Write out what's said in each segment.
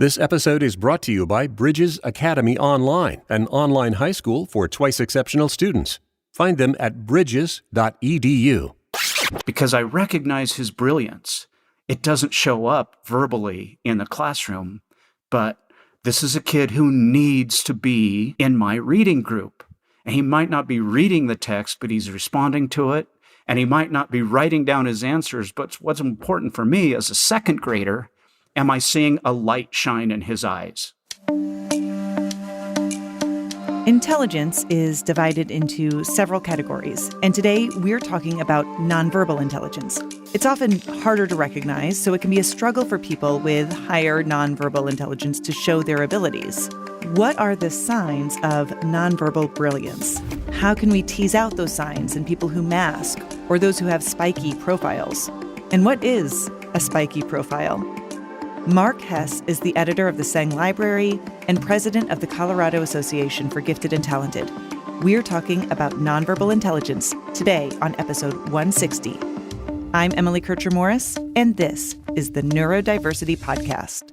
This episode is brought to you by Bridges Academy Online, an online high school for twice exceptional students. Find them at bridges.edu. Because I recognize his brilliance. It doesn't show up verbally in the classroom, but this is a kid who needs to be in my reading group. And he might not be reading the text, but he's responding to it. And he might not be writing down his answers, but what's important for me as a second grader, am I seeing a light shine in his eyes? Intelligence is divided into several categories, and today we're talking about nonverbal intelligence. It's often harder to recognize, so it can be a struggle for people with higher nonverbal intelligence to show their abilities. What are the signs of nonverbal brilliance? How can we tease out those signs in people who mask or those who have spiky profiles? And what is a spiky profile? Mark Hess is the editor of the SENG Library and president of the Colorado Association for Gifted and Talented. We're talking about nonverbal intelligence today on episode 160. I'm Emily Kircher-Morris, and this is the Neurodiversity Podcast.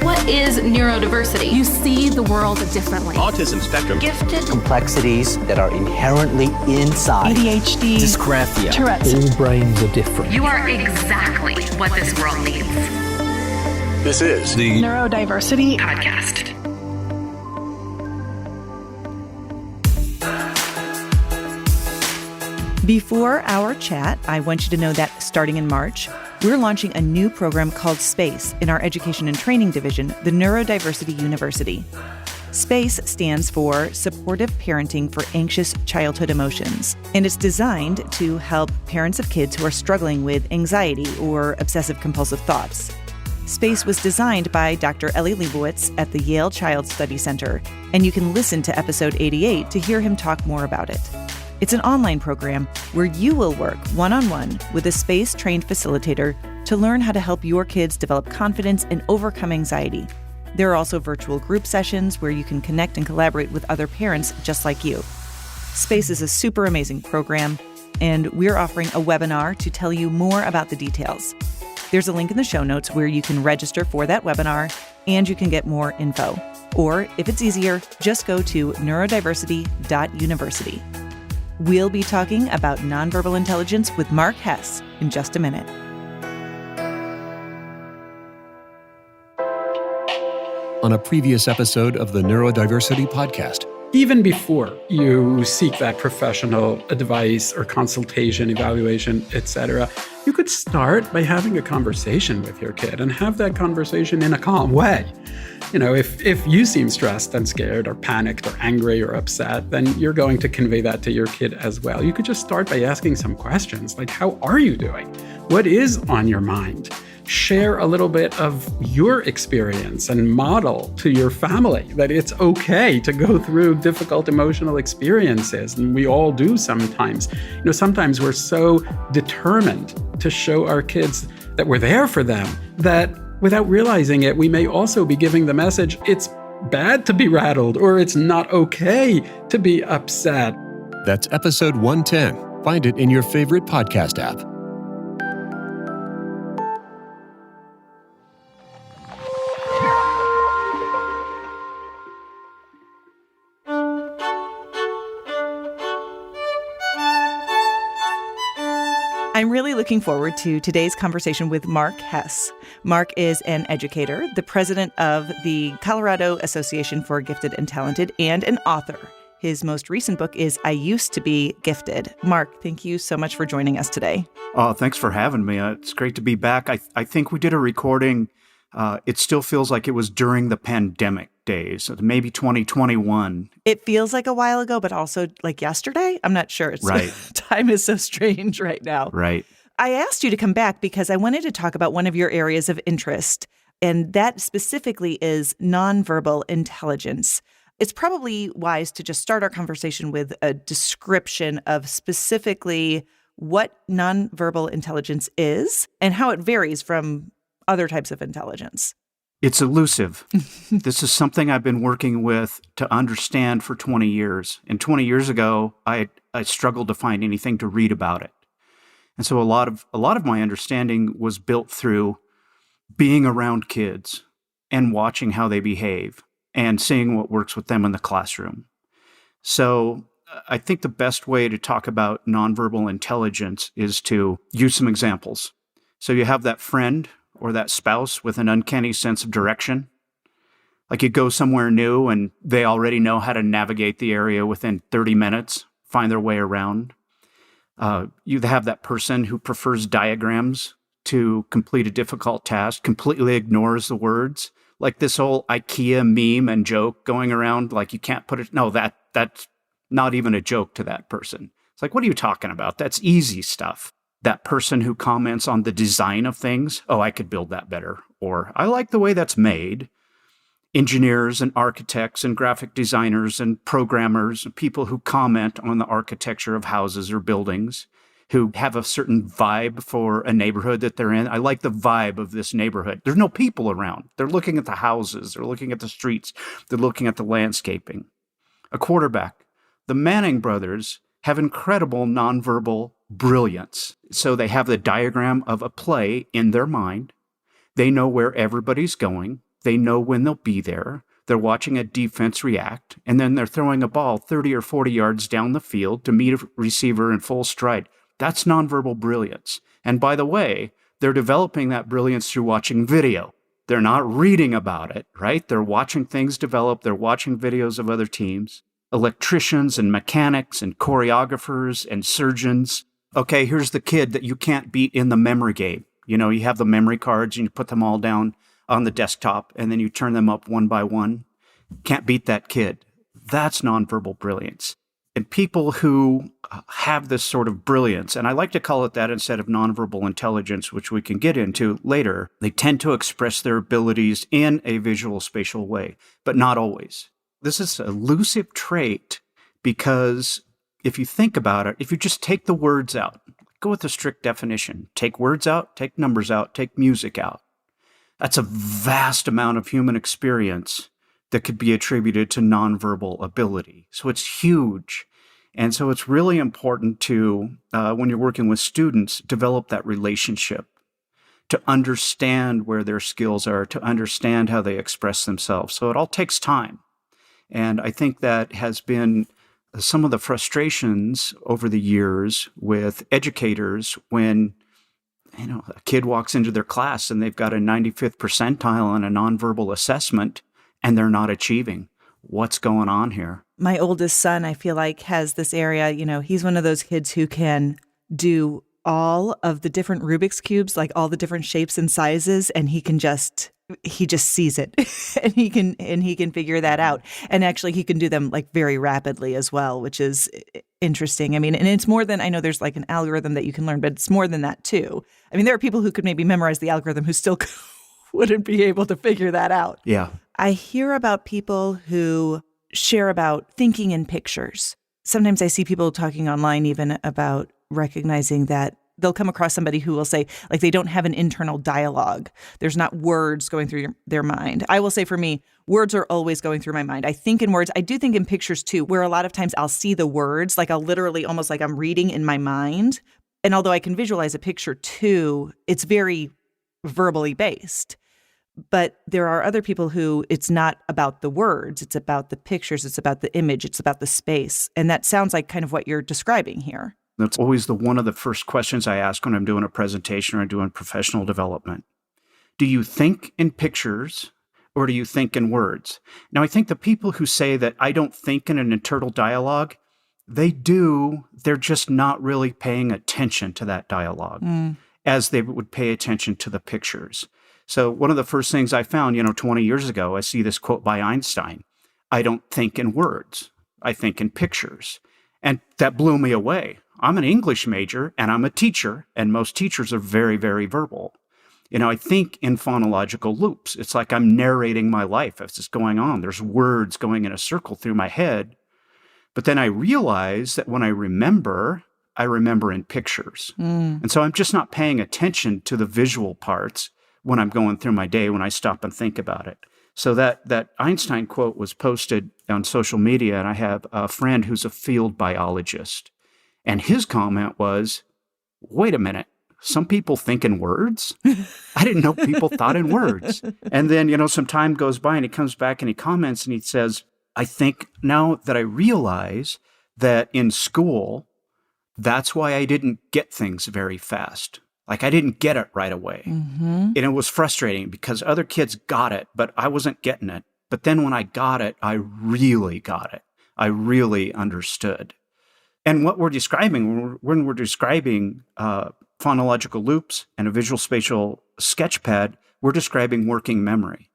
What is neurodiversity? You see the world differently. Autism spectrum. Gifted. Complexities that are inherently inside. ADHD. Dysgraphia. Tourette's. All brains are different. You are exactly what this world needs. This is the Neurodiversity Podcast. Before our chat, I want you to know that starting in March, we're launching a new program called SPACE in our Education and Training Division, the Neurodiversity University. SPACE stands for Supportive Parenting for Anxious Childhood Emotions, and it's designed to help parents of kids who are struggling with anxiety or obsessive-compulsive thoughts. SPACE was designed by Dr. Ellie Leibowitz at the Yale Child Study Center, and you can listen to episode 88 to hear him talk more about it. It's an online program where you will work one-on-one with a SPACE-trained facilitator to learn how to help your kids develop confidence and overcome anxiety. There are also virtual group sessions where you can connect and collaborate with other parents just like you. SPACE is a super amazing program, and we're offering a webinar to tell you more about the details. There's a link in the show notes where you can register for that webinar, and you can get more info. Or, if it's easier, just go to neurodiversity.university. We'll be talking about nonverbal intelligence with Mark Hess in just a minute. On a previous episode of the Neurodiversity Podcast. Even before you seek that professional advice or consultation, evaluation, etc., you could start by having a conversation with your kid and have that conversation in a calm way. You know, if you seem stressed and scared or panicked or angry or upset, then you're going to convey that to your kid as well. You could just start by asking some questions like, how are you doing? What is on your mind? Share a little bit of your experience and model to your family that it's okay to go through difficult emotional experiences. And we all do sometimes. You know, sometimes we're so determined to show our kids that we're there for them that without realizing it, we may also be giving the message it's bad to be rattled or it's not okay to be upset. That's episode 110. Find it in your favorite podcast app. I'm really looking forward to today's conversation with Mark Hess. Mark is an educator, the president of the Colorado Association for Gifted and Talented, and an author. His most recent book is I Used to Be Gifted. Mark, thank you so much for joining us today. Oh, thanks for having me. It's great to be back. I think we did a recording. It still feels like it was during the pandemic days, maybe 2021. It feels like a while ago, but also like yesterday. I'm not sure. Right. Time is so strange right now. Right. I asked you to come back because I wanted to talk about one of your areas of interest, and that specifically is nonverbal intelligence. It's probably wise to just start our conversation with a description of specifically what nonverbal intelligence is and how it varies from other types of intelligence. It's elusive. This is something I've been working with to understand for 20 years. And 20 years ago, I struggled to find anything to read about it. And so a lot of my understanding was built through being around kids and watching how they behave and seeing what works with them in the classroom. So I think the best way to talk about nonverbal intelligence is to use some examples. So you have that friend or that spouse with an uncanny sense of direction. Like you go somewhere new and they already know how to navigate the area within 30 minutes, find their way around. You have that person who prefers diagrams to complete a difficult task, completely ignores the words. Like this whole IKEA meme and joke going around, like you can't put it, no, that's not even a joke to that person. It's like, what are you talking about? That's easy stuff. That person who comments on the design of things, oh, I could build that better. Or I like the way that's made. Engineers and architects and graphic designers and programmers and people who comment on the architecture of houses or buildings, who have a certain vibe for a neighborhood that they're in. I like the vibe of this neighborhood. There's no people around. They're looking at the houses. They're looking at the streets. They're looking at the landscaping. A quarterback. The Manning brothers have incredible nonverbal brilliance. So they have the diagram of a play in their mind. They know where everybody's going. They know when they'll be there. They're watching a defense react, and then they're throwing a ball 30 or 40 yards down the field to meet a receiver in full stride. That's nonverbal brilliance. And by the way, they're developing that brilliance through watching video. They're not reading about it, right? They're watching things develop. They're watching videos of other teams. Electricians and mechanics and choreographers and surgeons. Okay, here's the kid that you can't beat in the memory game. You know, you have the memory cards and you put them all down on the desktop and then you turn them up one by one. Can't beat that kid. That's nonverbal brilliance. And people who have this sort of brilliance, and I like to call it that instead of nonverbal intelligence, which we can get into later, they tend to express their abilities in a visual spatial way, but not always. This is an elusive trait because if you think about it, if you just take the words out, go with the strict definition, take words out, take numbers out, take music out. That's a vast amount of human experience that could be attributed to nonverbal ability. So it's huge. And so it's really important to, when you're working with students, develop that relationship, to understand where their skills are, to understand how they express themselves. So it all takes time. And I think that has been some of the frustrations over the years with educators when, you know, a kid walks into their class and they've got a 95th percentile on a nonverbal assessment and they're not achieving. What's going on here? My oldest son, I feel like, has this area, you know, he's one of those kids who can do all of the different Rubik's Cubes, like all the different shapes and sizes, and he just sees it and he can figure that out. And actually he can do them like very rapidly as well, which is interesting. I mean, and it's more than, I know there's like an algorithm that you can learn, but it's more than that too. I mean, there are people who could maybe memorize the algorithm who still wouldn't be able to figure that out. Yeah. I hear about people who share about thinking in pictures. Sometimes I see people talking online even about recognizing that they'll come across somebody who will say, like, they don't have an internal dialogue. There's not words going through their mind. I will say for me, words are always going through my mind. I think in words. I do think in pictures too, where a lot of times I'll see the words, like I'll literally almost like I'm reading in my mind. And although I can visualize a picture too, it's very verbally based. But there are other people who it's not about the words, it's about the pictures, it's about the image, it's about the space. And that sounds like kind of what you're describing here. That's always one of the first questions I ask when I'm doing a presentation or doing professional development. Do you think in pictures or do you think in words? Now, I think the people who say that I don't think in an internal dialogue, they do. They're just not really paying attention to that dialogue as they would pay attention to the pictures. So one of the first things I found, 20 years ago, I see this quote by Einstein, I don't think in words, I think in pictures. And that blew me away. I'm an English major and I'm a teacher, and most teachers are very, very verbal. I think in phonological loops. It's like I'm narrating my life as it's going on. There's words going in a circle through my head. But then I realize that when I remember in pictures. And so I'm just not paying attention to the visual parts when I'm going through my day, when I stop and think about it. So that Einstein quote was posted on social media, and I have a friend who's a field biologist. And his comment was, wait a minute, some people think in words. I didn't know people thought in words. And then, some time goes by and he comes back and he comments and he says, I think now that I realize that in school, that's why I didn't get things very fast. Like I didn't get it right away. And it was frustrating because other kids got it, but I wasn't getting it. But then when I got it, I really got it. I really understood. And what we're describing, when we're describing phonological loops and a visual spatial sketchpad, we're describing working memory.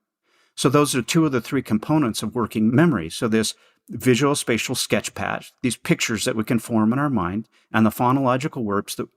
So those are two of the three components of working memory. So this visual spatial sketchpad, these pictures that we can form in our mind, and the phonological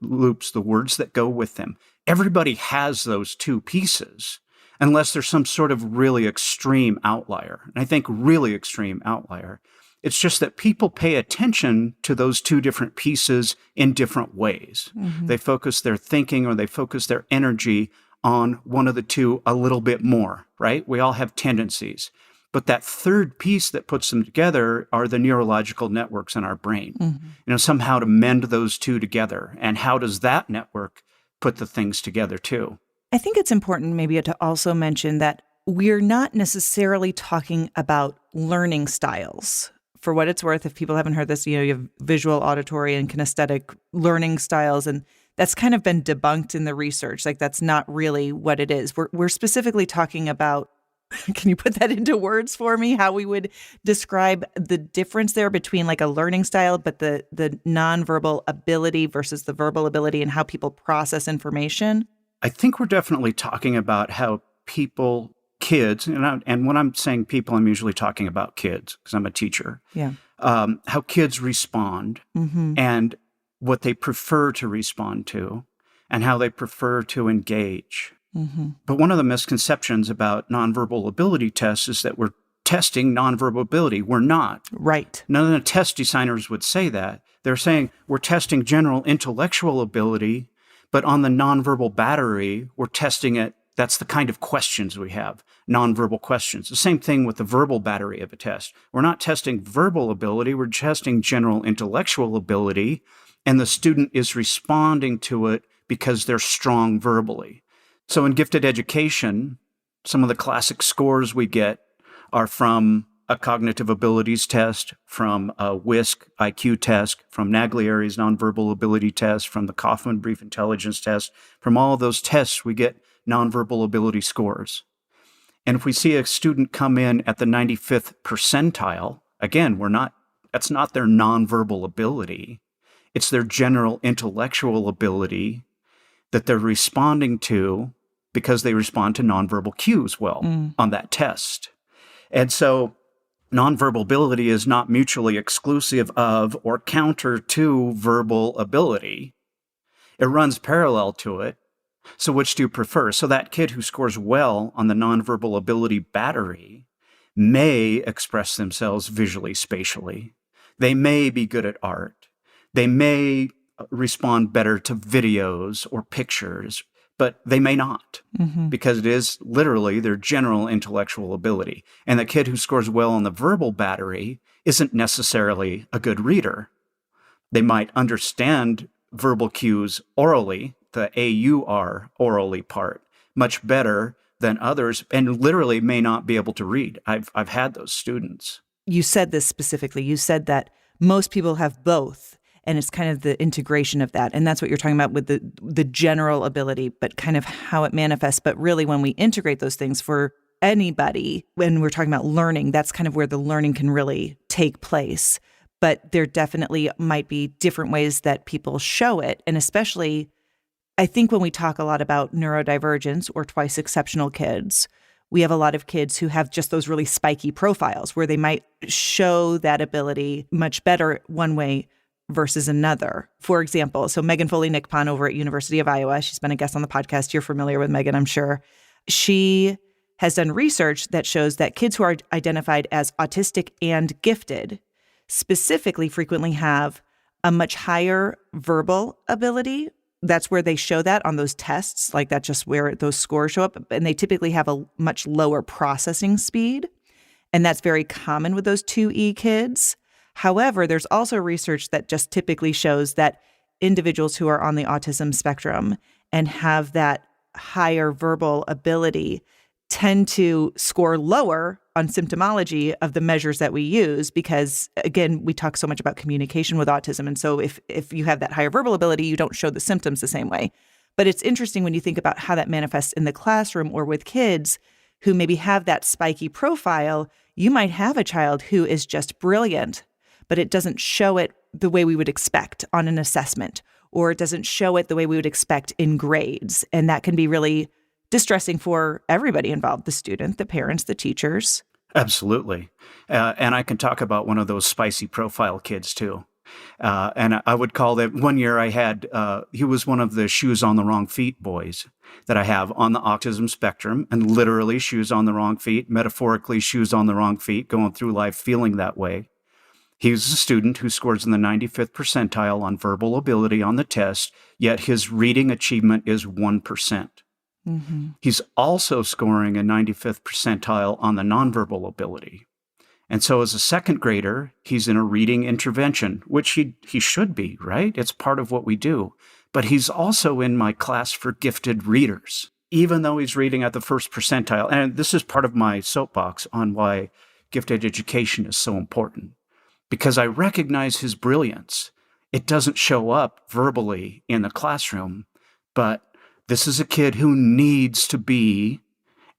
loops, the words that go with them. Everybody has those two pieces, unless there's some sort of really extreme outlier. And I think really extreme outlier. It's just that people pay attention to those two different pieces in different ways. They focus their thinking or they focus their energy on one of the two a little bit more, right? We all have tendencies. But that third piece that puts them together are the neurological networks in our brain. Somehow to mend those two together. And how does that network put the things together too? I think it's important maybe to also mention that we're not necessarily talking about learning styles. For what it's worth, if people haven't heard this, you have visual, auditory, and kinesthetic learning styles, and that's kind of been debunked in the research. Like that's not really what it is. We're specifically talking about, can you put that into words for me? How we would describe the difference there between like a learning style, but the nonverbal ability versus the verbal ability and how people process information? I think we're definitely talking about how kids, and when I'm saying people, I'm usually talking about kids because I'm a teacher. Yeah. How kids respond and what they prefer to respond to and how they prefer to engage. But one of the misconceptions about nonverbal ability tests is that we're testing nonverbal ability. We're not. Right. None of the test designers would say that. They're saying we're testing general intellectual ability, but on the nonverbal battery, we're testing it. That's the kind of questions we have, nonverbal questions. The same thing with the verbal battery of a test. We're not testing verbal ability, we're testing general intellectual ability, and the student is responding to it because they're strong verbally. So in gifted education, some of the classic scores we get are from a cognitive abilities test, from a WISC IQ test, from Naglieri's nonverbal ability test, from the Kaufman brief intelligence test. From all of those tests, we get nonverbal ability scores. And if we see a student come in at the 95th percentile, again, that's not their nonverbal ability. It's their general intellectual ability that they're responding to because they respond to nonverbal cues well on that test. And so nonverbal ability is not mutually exclusive of or counter to verbal ability. It runs parallel to it. So which do you prefer? So that kid who scores well on the nonverbal ability battery may express themselves visually, spatially. They may be good at art. They may respond better to videos or pictures, but they may not because it is literally their general intellectual ability. And the kid who scores well on the verbal battery isn't necessarily a good reader. They might understand verbal cues orally, the AUR orally part, much better than others, and literally may not be able to read. I've had those students. You said this specifically. You said that most people have both, and it's kind of the integration of that. And that's what you're talking about with the general ability, but kind of how it manifests. But really, when we integrate those things for anybody, when we're talking about learning, that's kind of where the learning can really take place. But there definitely might be different ways that people show it. And especially, I think when we talk a lot about neurodivergence or twice exceptional kids, we have a lot of kids who have just those really spiky profiles where they might show that ability much better one way versus another. For example, so Megan Foley-Nickpon over at University of Iowa, she's been a guest on the podcast. You're familiar with Megan, I'm sure. She has done research that shows that kids who are identified as autistic and gifted specifically frequently have a much higher verbal ability. That's where they show that on those tests, like that's just where those scores show up. And they typically have a much lower processing speed. And that's very common with those 2E kids. However, there's also research that just typically shows that individuals who are on the autism spectrum and have that higher verbal ability tend to score lower on symptomology of the measures that we use because, again, we talk so much about communication with autism. And so if you have that higher verbal ability, you don't show the symptoms the same way. But it's interesting when you think about how that manifests in the classroom or with kids who maybe have that spiky profile. You might have a child who is just brilliant, but it doesn't show it the way we would expect on an assessment, or it doesn't show it the way we would expect in grades. And that can be really distressing for everybody involved, the student, the parents, the teachers. Absolutely. And I can talk about one of those spicy profile kids too. And I would call that one year I had, he was one of the shoes on the wrong feet boys that I have on the autism spectrum, and literally shoes on the wrong feet, metaphorically shoes on the wrong feet, going through life feeling that way. He was a student who scores in the 95th percentile on verbal ability on the test, yet his reading achievement is 1%. Mm-hmm. He's also scoring a 95th percentile on the nonverbal ability. And so as a second grader, he's in a reading intervention, which he should be, right? It's part of what we do. But he's also in my class for gifted readers, even though he's reading at the first percentile. And this is part of my soapbox on why gifted education is so important. Because I recognize his brilliance. It doesn't show up verbally in the classroom, but this is a kid who needs to be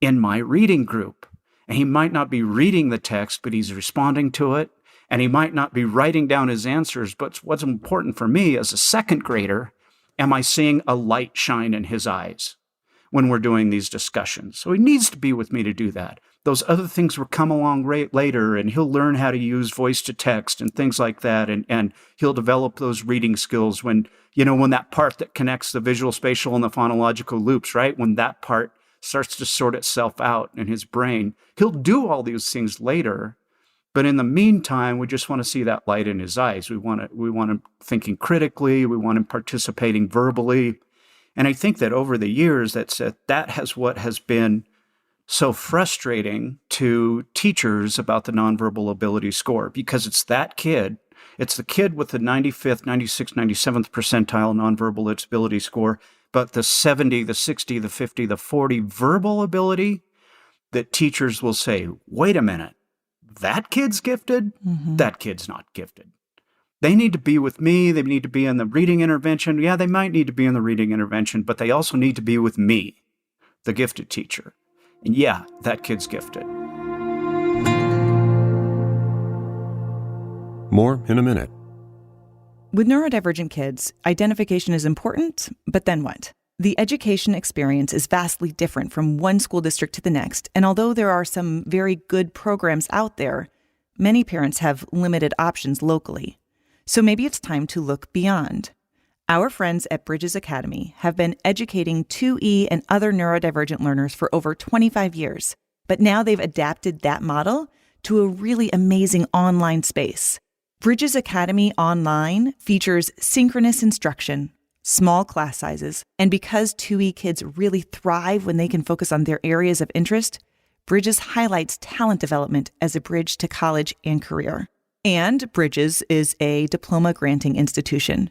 in my reading group. And he might not be reading the text, but he's responding to it. And he might not be writing down his answers, but what's important for me as a second grader, am I seeing a light shine in his eyes when we're doing these discussions? So he needs to be with me to do that. Those other things will come along later, and he'll learn how to use voice to text and things like that. And he'll develop those reading skills when that part that connects the visual, spatial, and the phonological loops, right? When that part starts to sort itself out in his brain, he'll do all these things later. But in the meantime, we just want to see that light in his eyes. We want him thinking critically. We want him participating verbally. And I think that over the years, that has what has been so frustrating to teachers about the nonverbal ability score, because it's that kid. It's the kid with the 95th, 96th, 97th percentile nonverbal ability score, but the 70, the 60, the 50, the 40 verbal ability that teachers will say, wait a minute, that kid's gifted? Mm-hmm. That kid's not gifted. They need to be with me. They need to be in the reading intervention. Yeah, they might need to be in the reading intervention, but they also need to be with me, the gifted teacher. And yeah, that kid's gifted. More in a minute. With neurodivergent kids, identification is important, but then what? The education experience is vastly different from one school district to the next, and although there are some very good programs out there, many parents have limited options locally. So maybe it's time to look beyond. Our friends at Bridges Academy have been educating 2E and other neurodivergent learners for over 25 years, but now they've adapted that model to a really amazing online space. Bridges Academy Online features synchronous instruction, small class sizes, and because 2E kids really thrive when they can focus on their areas of interest, Bridges highlights talent development as a bridge to college and career. And Bridges is a diploma-granting institution.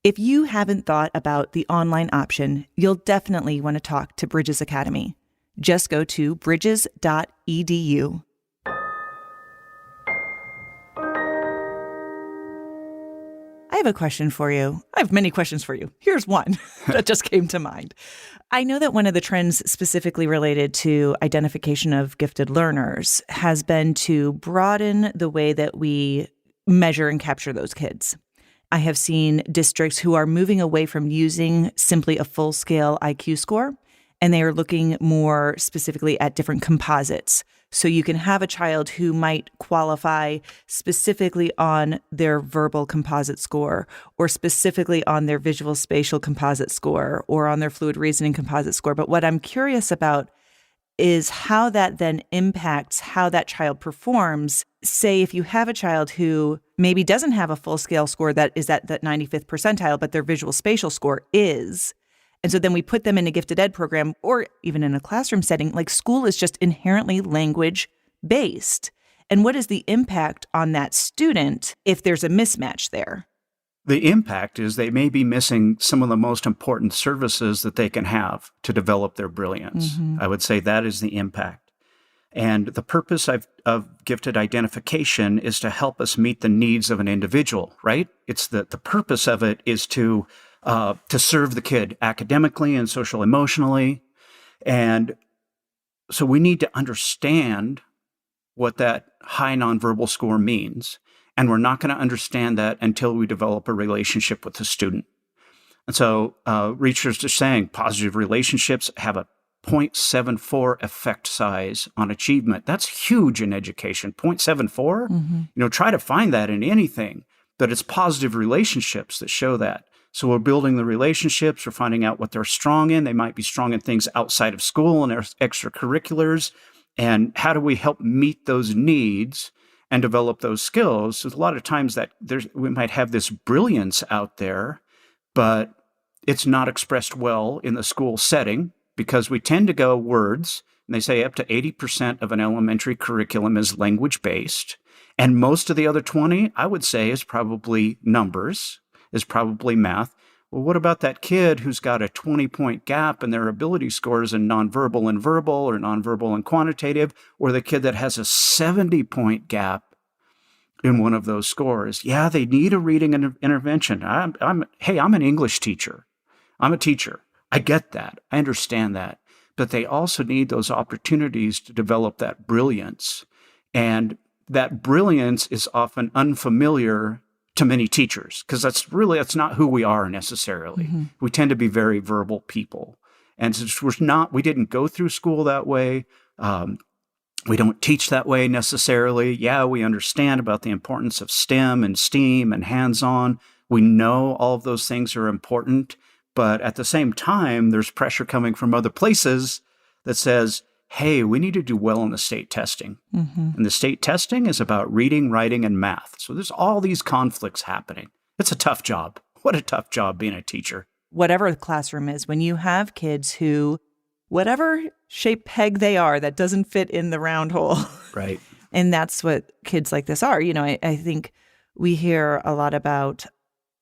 If you haven't thought about the online option, you'll definitely want to talk to Bridges Academy. Just go to bridges.edu. I have a question for you. I have many questions for you. Here's one that just came to mind. I know that one of the trends specifically related to identification of gifted learners has been to broaden the way that we measure and capture those kids. I have seen districts who are moving away from using simply a full-scale IQ score, and they are looking more specifically at different composites. So you can have a child who might qualify specifically on their verbal composite score, or specifically on their visual spatial composite score, or on their fluid reasoning composite score. But what I'm curious about is how that then impacts how that child performs. Say if you have a child who maybe doesn't have a full-scale score that is at that 95th percentile, but their visual spatial score is. And so then we put them in a gifted ed program, or even in a classroom setting, like school is just inherently language-based. And what is the impact on that student if there's a mismatch there? The impact is they may be missing some of the most important services that they can have to develop their brilliance. I would say that is the impact. And the purpose of gifted identification is to help us meet the needs of an individual, right? It's the purpose of it is to serve the kid academically and social emotionally. And so we need to understand what that high nonverbal score means. And we're not going to understand that until we develop a relationship with the student. And so researchers are saying positive relationships have a 0.74 effect size on achievement. That's huge in education. 0.74? Try to find that in anything, but it's positive relationships that show that. So we're building the relationships. We're finding out what they're strong in. They might be strong in things outside of school and extracurriculars. And how do we help meet those needs and develop those skills? So a lot of times that we might have this brilliance out there, but it's not expressed well in the school setting because we tend to go words, and they say up to 80% of an elementary curriculum is language-based. And most of the other 20, I would say, is probably numbers, is probably math. Well, what about that kid who's got a 20-point gap in their ability scores in nonverbal and verbal or nonverbal and quantitative, or the kid that has a 70-point gap in one of those scores? Yeah, they need a reading intervention. I'm an English teacher. I'm a teacher. I get that. I understand that. But they also need those opportunities to develop that brilliance. And that brilliance is often unfamiliar to many teachers because that's not who we are necessarily. We tend to be very verbal people. And since we didn't go through school that way, we don't teach that way necessarily. Yeah, we understand about the importance of STEM and STEAM and hands-on. We know all of those things are important. But at the same time, there's pressure coming from other places that says, hey, we need to do well in the state testing. And the state testing is about reading, writing, and math. So there's all these conflicts happening. It's a tough job. What a tough job being a teacher. Whatever the classroom is, when you have kids who, whatever shape peg they are, that doesn't fit in the round hole. Right. And that's what kids like this are. I think we hear a lot about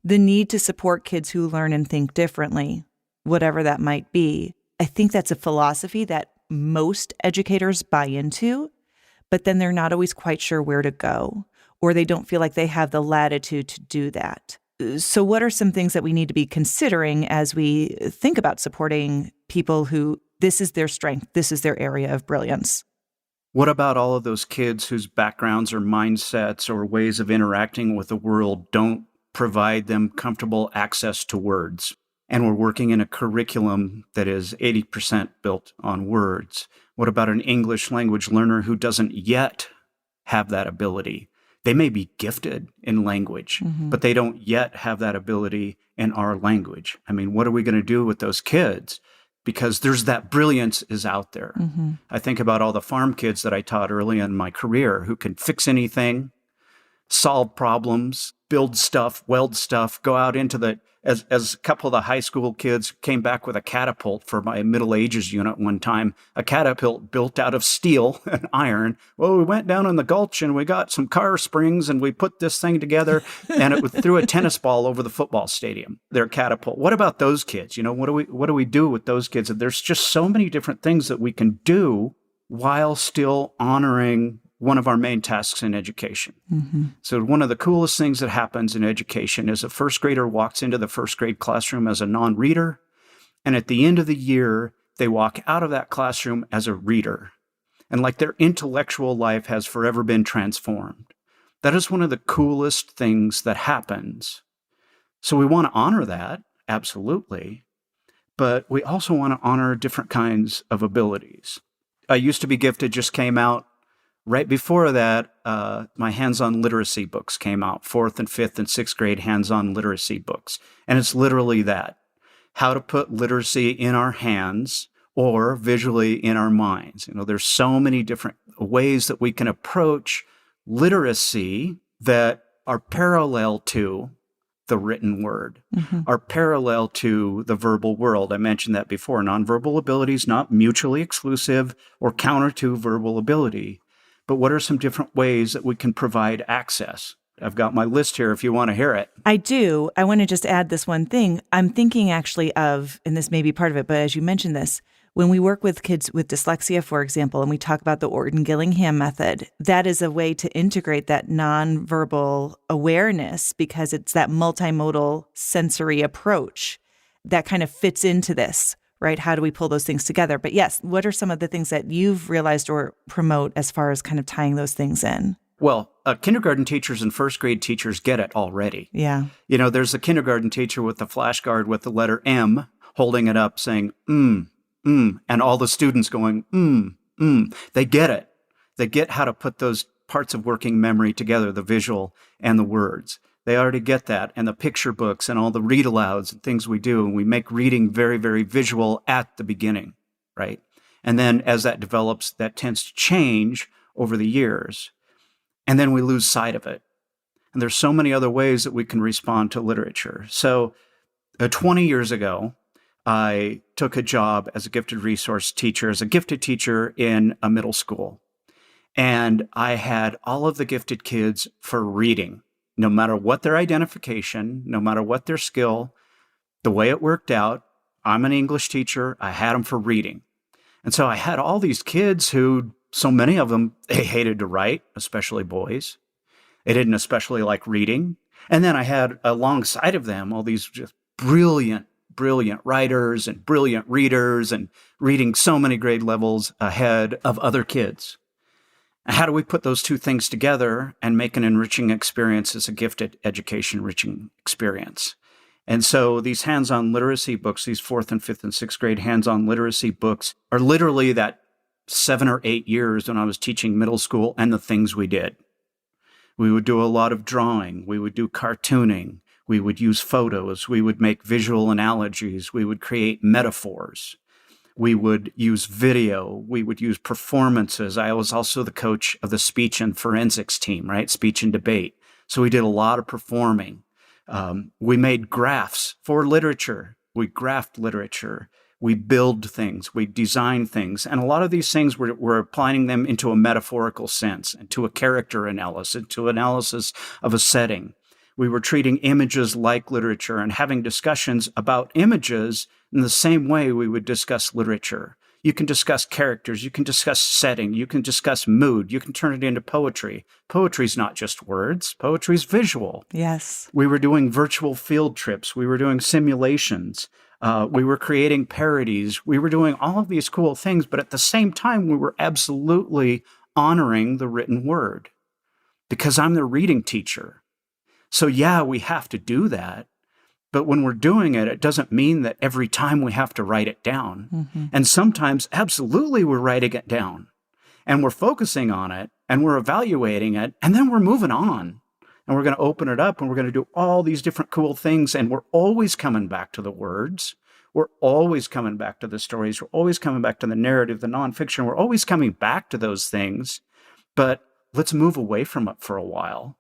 the need to support kids who learn and think differently, whatever that might be. I think that's a philosophy that most educators buy into, but then they're not always quite sure where to go, or they don't feel like they have the latitude to do that. So what are some things that we need to be considering as we think about supporting people who this is their strength, this is their area of brilliance? What about all of those kids whose backgrounds or mindsets or ways of interacting with the world don't provide them comfortable access to words? And we're working in a curriculum that is 80% built on words. What about an English language learner who doesn't yet have that ability? They may be gifted in language, but they don't yet have that ability in our language. I mean, what are we going to do with those kids? Because there's that brilliance is out there. I think about all the farm kids that I taught early in my career who can fix anything, solve problems, build stuff, weld stuff, go out into as a couple of the high school kids came back with a catapult for my Middle Ages unit one time, a catapult built out of steel and iron. Well, we went down in the gulch and we got some car springs and we put this thing together and it threw a tennis ball over the football stadium, their catapult. What about those kids? What do we do with those kids? There's just so many different things that we can do while still honoring one of our main tasks in education. So one of the coolest things that happens in education is a first grader walks into the first grade classroom as a non-reader, and at the end of the year, they walk out of that classroom as a reader. And like their intellectual life has forever been transformed. That is one of the coolest things that happens. So we want to honor that, absolutely, but we also want to honor different kinds of abilities. I Used to Be Gifted just came out. Right before that, my hands-on literacy books came out, 4th and 5th and 6th grade hands-on literacy books. And it's literally that, how to put literacy in our hands or visually in our minds. There's so many different ways that we can approach literacy that are parallel to the written word, are parallel to the verbal world. I mentioned that before. Nonverbal ability is not mutually exclusive or counter to verbal ability. But what are some different ways that we can provide access? I've got my list here if you want to hear it. I do. I want to just add this one thing. I'm thinking actually of, and this may be part of it, but as you mentioned this, when we work with kids with dyslexia, for example, and we talk about the Orton-Gillingham method, that is a way to integrate that nonverbal awareness because it's that multimodal sensory approach that kind of fits into this, right? How do we pull those things together? But yes, what are some of the things that you've realized or promote as far as kind of tying those things in? Well, kindergarten teachers and first grade teachers get it already. Yeah. You know, there's a kindergarten teacher with the flashcard with the letter M holding it up saying, and all the students going, They get it. They get how to put those parts of working memory together, the visual and the words. They already get that. And the picture books and all the read alouds and things we do. And we make reading very, very visual at the beginning, right? And then as that develops, that tends to change over the years. And then we lose sight of it. And there's so many other ways that we can respond to literature. So 20 years ago, I took a job as a gifted resource teacher, as a gifted teacher in a middle school. And I had all of the gifted kids for reading, no matter what their identification, no matter what their skill. The way it worked out, I'm an English teacher, I had them for reading. And so I had all these kids who, so many of them, they hated to write, especially boys. They didn't especially like reading. And then I had alongside of them all these just brilliant writers and brilliant readers and reading so many grade levels ahead of other kids. How do we put those two things together and make an enriching experience as a gifted education enriching experience? And so these hands-on literacy books, these 4th and 5th and 6th grade hands-on literacy books are literally that 7 or 8 years when I was teaching middle school and the things we did. We would do a lot of drawing. We would do cartooning. We would use photos. We would make visual analogies. We would create metaphors. We would use video. We would use performances. I was also the coach of the speech and forensics team, right? Speech and debate. So we did a lot of performing. We made graphs for literature. We graphed literature. We build things. We design things. And a lot of these things, we're applying them into a metaphorical sense, into a character analysis, into analysis of a setting. We were treating images like literature and having discussions about images in the same way we would discuss literature. You can discuss characters, you can discuss setting, you can discuss mood, you can turn it into poetry. Poetry's not just words, poetry's visual. Yes. We were doing virtual field trips, we were doing simulations, we were creating parodies, we were doing all of these cool things, but at the same time, we were absolutely honoring the written word because I'm the reading teacher. So yeah, we have to do that. But when we're doing it, it doesn't mean that every time we have to write it down. Mm-hmm. And sometimes, absolutely, we're writing it down. And we're focusing on it, and we're evaluating it, and then we're moving on. And we're going to open it up, and we're going to do all these different cool things, and we're always coming back to the words. We're always coming back to the stories. We're always coming back to the narrative, the nonfiction. We're always coming back to those things. But let's move away from it for a while.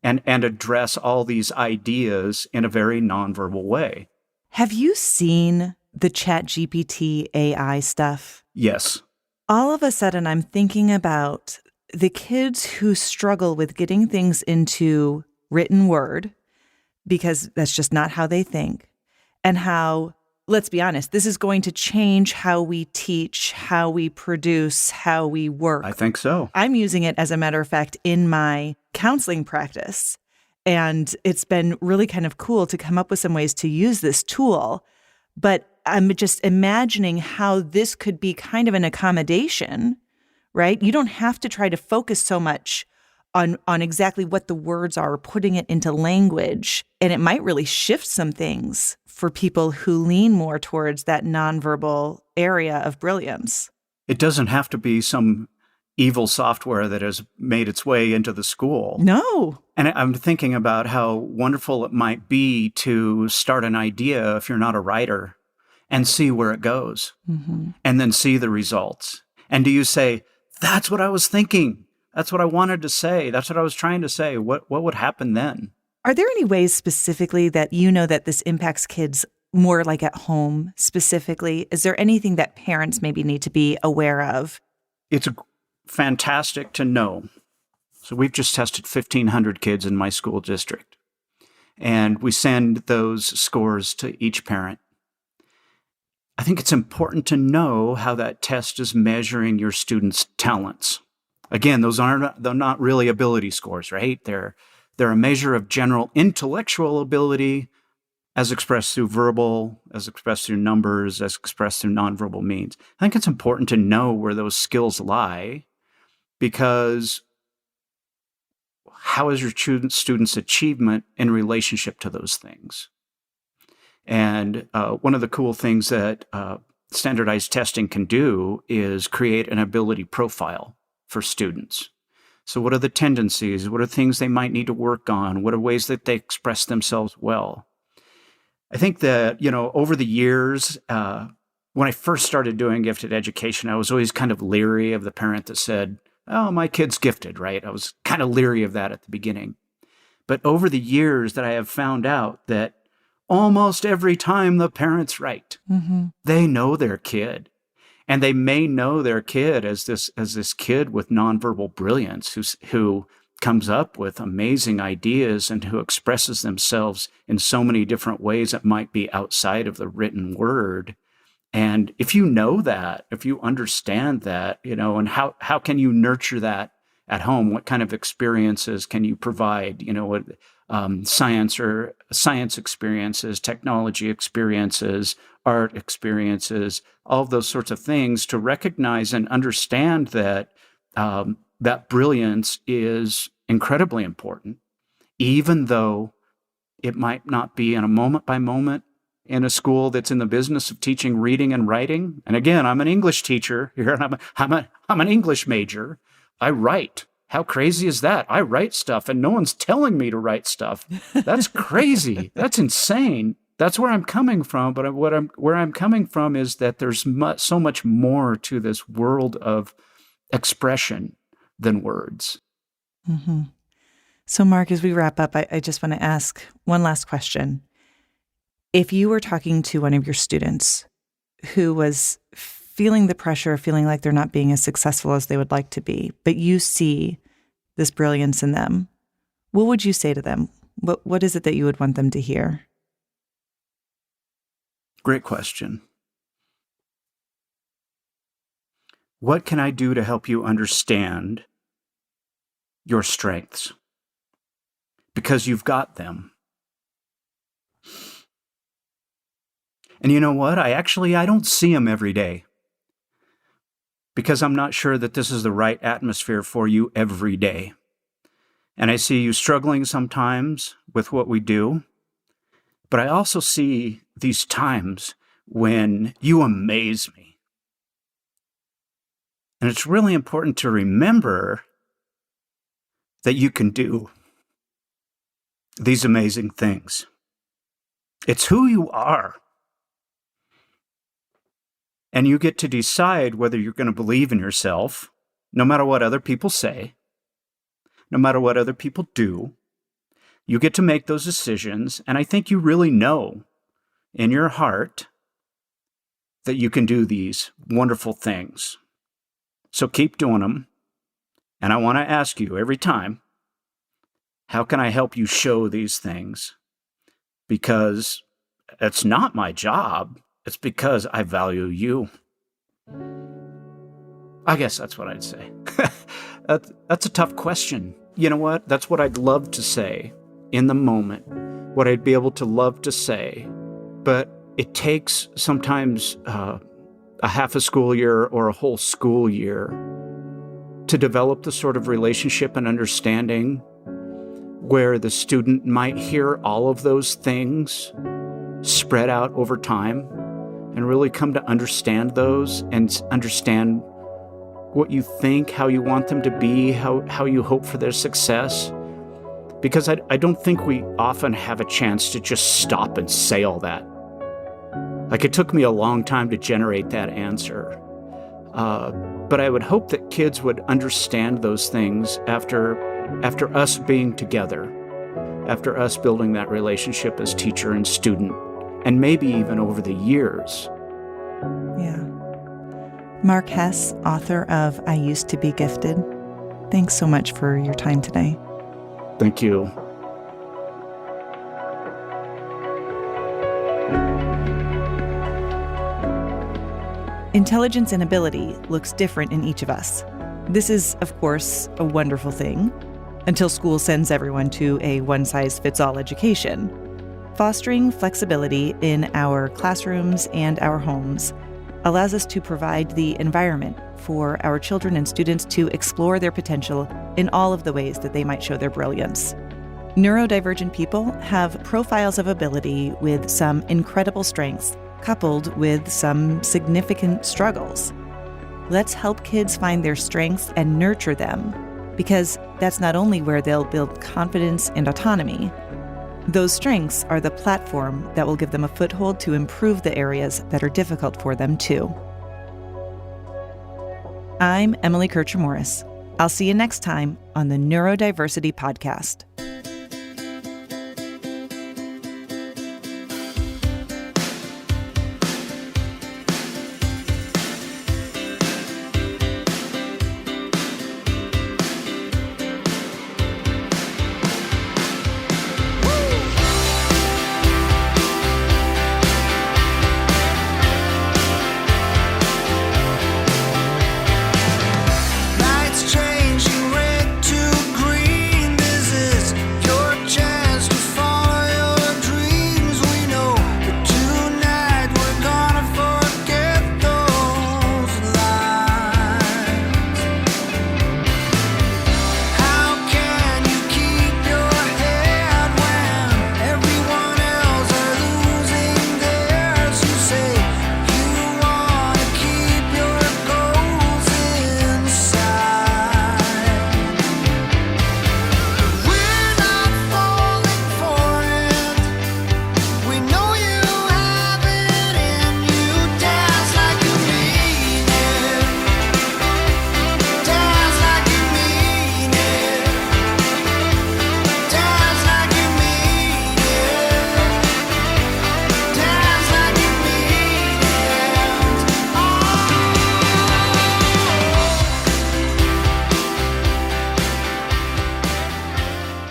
And address all these ideas in a very nonverbal way. Have you seen the ChatGPT AI stuff? Yes. All of a sudden, I'm thinking about the kids who struggle with getting things into written word because that's just not how they think, and how, let's be honest, this is going to change how we teach, how we produce, how we work. I think so. I'm using it, as a matter of fact, in my counseling practice. And it's been really kind of cool to come up with some ways to use this tool. But I'm just imagining how this could be kind of an accommodation, right? You don't have to try to focus so much on exactly what the words are, putting it into language. And it might really shift some things for people who lean more towards that nonverbal area of brilliance. It doesn't have to be some evil software that has made its way into the school. No. And I'm thinking about how wonderful it might be to start an idea if you're not a writer and see where it goes, and then see the results. And do you say, that's what I was thinking. That's what I wanted to say. That's what I was trying to say. What would happen then? Are there any ways specifically that you know that this impacts kids more like at home specifically? Is there anything that parents maybe need to be aware of? It's fantastic to know So we've just tested 1,500 kids in my school district. And we send those scores to each parent. I think it's important to know how that test is measuring your students' talents. Again, they're not really ability scores, right? They're a measure of general intellectual ability as expressed through verbal, as expressed through numbers, as expressed through nonverbal means. I think it's important to know where those skills lie, because how is your student's achievement in relationship to those things? And one of the cool things that standardized testing can do is create an ability profile for students. So what are the tendencies? What are things they might need to work on? What are ways that they express themselves well? I think that, over the years, when I first started doing gifted education, I was always kind of leery of the parent that said, oh, my kid's gifted, right? I was kind of leery of that at the beginning. But over the years that I have found out that almost every time the parent's right, they know their kid. And they may know their kid as this kid with nonverbal brilliance who comes up with amazing ideas and who expresses themselves in so many different ways that might be outside of the written word. And if you know that, if you understand that, and how can you nurture that at home? What kind of experiences can you provide? Science experiences, technology experiences, art experiences, all of those sorts of things, to recognize and understand that that brilliance is incredibly important, even though it might not be in a moment by moment in a school that's in the business of teaching reading and writing. And again, I'm an English teacher here, and I'm an English major. I write. How crazy is that? I write stuff, and no one's telling me to write stuff. That's crazy. That's insane. That's where I'm coming from. But where I'm coming from is that there's so much more to this world of expression than words. Mm-hmm. So, Mark, as we wrap up, I just want to ask one last question. If you were talking to one of your students who was feeling the pressure, feeling like they're not being as successful as they would like to be, but you see this brilliance in them, what would you say to them? What is it that you would want them to hear? Great question. What can I do to help you understand your strengths? Because you've got them. And you know what? I don't see them every day, because I'm not sure that this is the right atmosphere for you every day. And I see you struggling sometimes with what we do, but I also see these times when you amaze me. And it's really important to remember that you can do these amazing things. It's who you are. And you get to decide whether you're going to believe in yourself, no matter what other people say, no matter what other people do. You get to make those decisions. And I think you really know in your heart that you can do these wonderful things. So keep doing them. And I want to ask you every time, how can I help you show these things? Because it's not my job. It's because I value you. I guess that's what I'd say. That's a tough question. You know what? That's what I'd love to say in the moment, what I'd be able to love to say. But it takes sometimes a half a school year or a whole school year to develop the sort of relationship and understanding where the student might hear all of those things spread out over time and really come to understand those and understand what you think, how you want them to be, how you hope for their success. Because I don't think we often have a chance to just stop and say all that. Like, it took me a long time to generate that answer. But I would hope that kids would understand those things after us being together, after us building that relationship as teacher and student, and maybe even over the years. Yeah. Mark Hess, author of I Used to Be Gifted. Thanks so much for your time today. Thank you. Intelligence and ability looks different in each of us. This is, of course, a wonderful thing, until school sends everyone to a one-size-fits-all education. Fostering flexibility in our classrooms and our homes allows us to provide the environment for our children and students to explore their potential in all of the ways that they might show their brilliance. Neurodivergent people have profiles of ability with some incredible strengths, coupled with some significant struggles. Let's help kids find their strengths and nurture them, because that's not only where they'll build confidence and autonomy. Those strengths are the platform that will give them a foothold to improve the areas that are difficult for them too. I'm Emily Kircher-Morris. I'll see you next time on the Neurodiversity Podcast.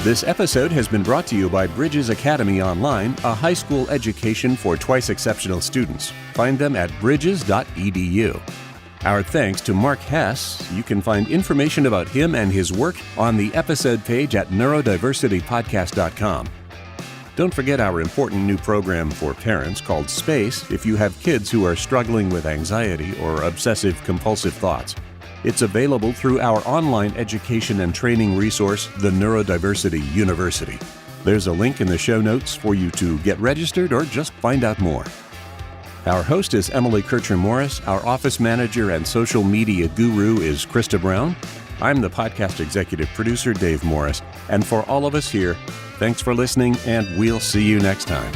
This episode has been brought to you by Bridges Academy Online, a high school education for twice exceptional students. Find them at bridges.edu. Our thanks to Mark Hess. You can find information about him and his work on the episode page at neurodiversitypodcast.com. Don't forget our important new program for parents called Space if you have kids who are struggling with anxiety or obsessive-compulsive thoughts. It's available through our online education and training resource, the Neurodiversity University. There's a link in the show notes for you to get registered or just find out more. Our host is Emily Kircher-Morris. Our office manager and social media guru is Krista Brown. I'm the podcast executive producer, Dave Morris. And for all of us here, thanks for listening, and we'll see you next time.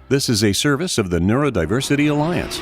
This is a service of the Neurodiversity Alliance.